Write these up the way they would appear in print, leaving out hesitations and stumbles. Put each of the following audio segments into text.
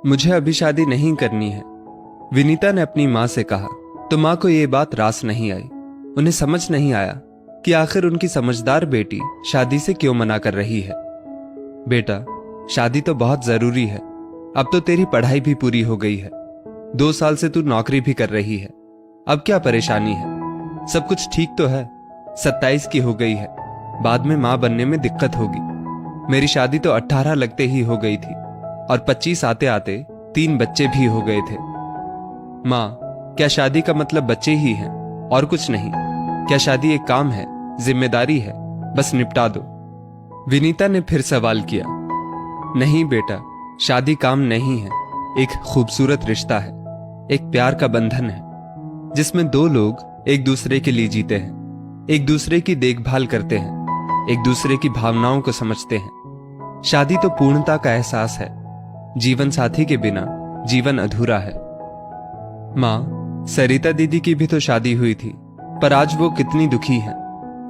मुझे अभी शादी नहीं करनी है, विनीता ने अपनी माँ से कहा। तो माँ को ये बात रास नहीं आई। उन्हें समझ नहीं आया कि आखिर उनकी समझदार बेटी शादी से क्यों मना कर रही है। बेटा, शादी तो बहुत जरूरी है। अब तो तेरी पढ़ाई भी पूरी हो गई है, 2 साल से तू नौकरी भी कर रही है। अब क्या परेशानी है? सब कुछ ठीक तो है। 27 की हो गई है, बाद में माँ बनने में दिक्कत होगी। मेरी शादी तो 18 लगते ही हो गई थी और 25 आते आते 3 बच्चे भी हो गए थे। माँ, क्या शादी का मतलब बच्चे ही हैं और कुछ नहीं? क्या शादी एक काम है, जिम्मेदारी है, बस निपटा दो? विनीता ने फिर सवाल किया। नहीं बेटा, शादी काम नहीं है, एक खूबसूरत रिश्ता है, एक प्यार का बंधन है जिसमें 2 लोग एक दूसरे के लिए जीते हैं, एक दूसरे की देखभाल करते हैं, एक दूसरे की भावनाओं को समझते हैं। शादी तो पूर्णता का एहसास है। जीवन साथी के बिना जीवन अधूरा है। माँ, सरिता दीदी की भी तो शादी हुई थी, पर आज वो कितनी दुखी हैं।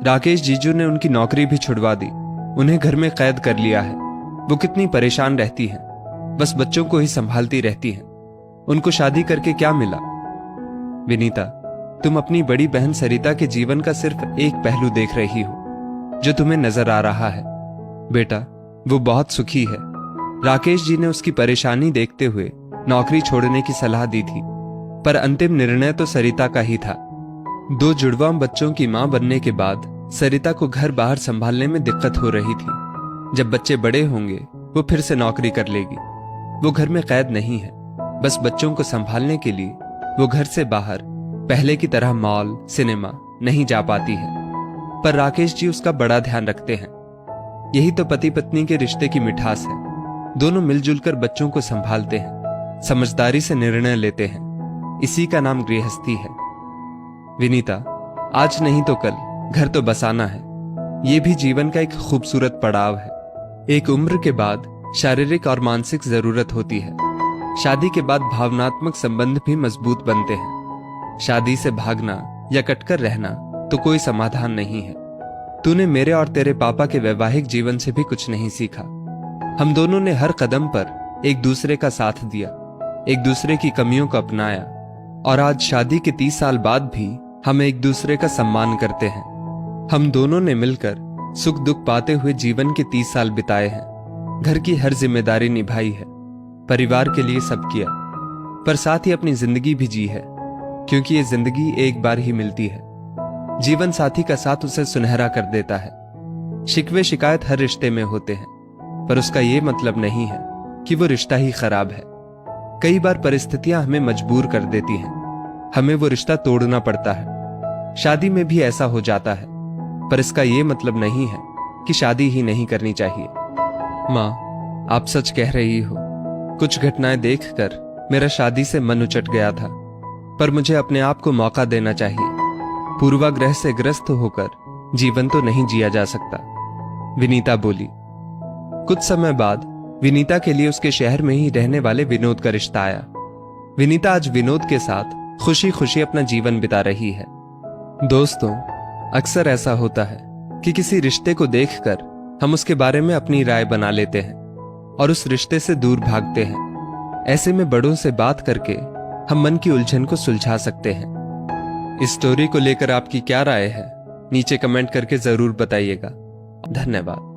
राकेश जीजू ने उनकी नौकरी भी छुड़वा दी, उन्हें घर में कैद कर लिया है। वो कितनी परेशान रहती हैं, बस बच्चों को ही संभालती रहती हैं। उनको शादी करके क्या मिला? विनीता, तुम अपनी बड़ी बहन सरिता के जीवन का सिर्फ एक पहलू देख रही हो जो तुम्हें नजर आ रहा है। बेटा, वो बहुत सुखी है। राकेश जी ने उसकी परेशानी देखते हुए नौकरी छोड़ने की सलाह दी थी, पर अंतिम निर्णय तो सरिता का ही था। 2 जुड़वा बच्चों की मां बनने के बाद सरिता को घर बाहर संभालने में दिक्कत हो रही थी। जब बच्चे बड़े होंगे वो फिर से नौकरी कर लेगी। वो घर में कैद नहीं है, बस बच्चों को संभालने के लिए वो घर से बाहर पहले की तरह मॉल, सिनेमा नहीं जा पाती है। पर राकेश जी उसका बड़ा ध्यान रखते हैं। यही तो पति पत्नी के रिश्ते की मिठास है। दोनों मिलजुल कर बच्चों को संभालते हैं, समझदारी से निर्णय लेते हैं। इसी का नाम गृहस्थी है। विनीता, आज नहीं तो कल घर तो बसाना है। ये भी जीवन का एक खूबसूरत पड़ाव है। एक उम्र के बाद शारीरिक और मानसिक जरूरत होती है। शादी के बाद भावनात्मक संबंध भी मजबूत बनते हैं। शादी से भागना या कटकर रहना तो कोई समाधान नहीं है। तूने मेरे और तेरे पापा के वैवाहिक जीवन से भी कुछ नहीं सीखा। हम दोनों ने हर कदम पर एक दूसरे का साथ दिया, एक दूसरे की कमियों को अपनाया, और आज शादी के 30 साल बाद भी हम एक दूसरे का सम्मान करते हैं। हम दोनों ने मिलकर सुख दुख पाते हुए जीवन के 30 साल बिताए हैं। घर की हर जिम्मेदारी निभाई है, परिवार के लिए सब किया, पर साथ ही अपनी जिंदगी भी जी है, क्योंकि ये जिंदगी एक बार ही मिलती है। जीवन साथी का साथ उसे सुनहरा कर देता है। शिकवे शिकायत हर रिश्ते में होते हैं, पर उसका ये मतलब नहीं है कि वो रिश्ता ही खराब है। कई बार परिस्थितियां हमें मजबूर कर देती हैं, हमें वो रिश्ता तोड़ना पड़ता है। शादी में भी ऐसा हो जाता है, पर इसका ये मतलब नहीं है कि शादी ही नहीं करनी चाहिए। माँ, आप सच कह रही हो। कुछ घटनाएं देखकर मेरा शादी से मन उचट गया था, पर मुझे अपने आप को मौका देना चाहिए। पूर्वाग्रह से ग्रस्त होकर जीवन तो नहीं जिया जा सकता, विनीता बोली। कुछ समय बाद विनीता के लिए उसके शहर में ही रहने वाले विनोद का रिश्ता आया। विनीता आज विनोद के साथ खुशी खुशी अपना जीवन बिता रही है। दोस्तों, अक्सर ऐसा होता है कि किसी रिश्ते को देखकर हम उसके बारे में अपनी राय बना लेते हैं और उस रिश्ते से दूर भागते हैं। ऐसे में बड़ों से बात करके हम मन की उलझन को सुलझा सकते हैं। इस स्टोरी को लेकर आपकी क्या राय है? नीचे कमेंट करके जरूर बताइएगा। धन्यवाद।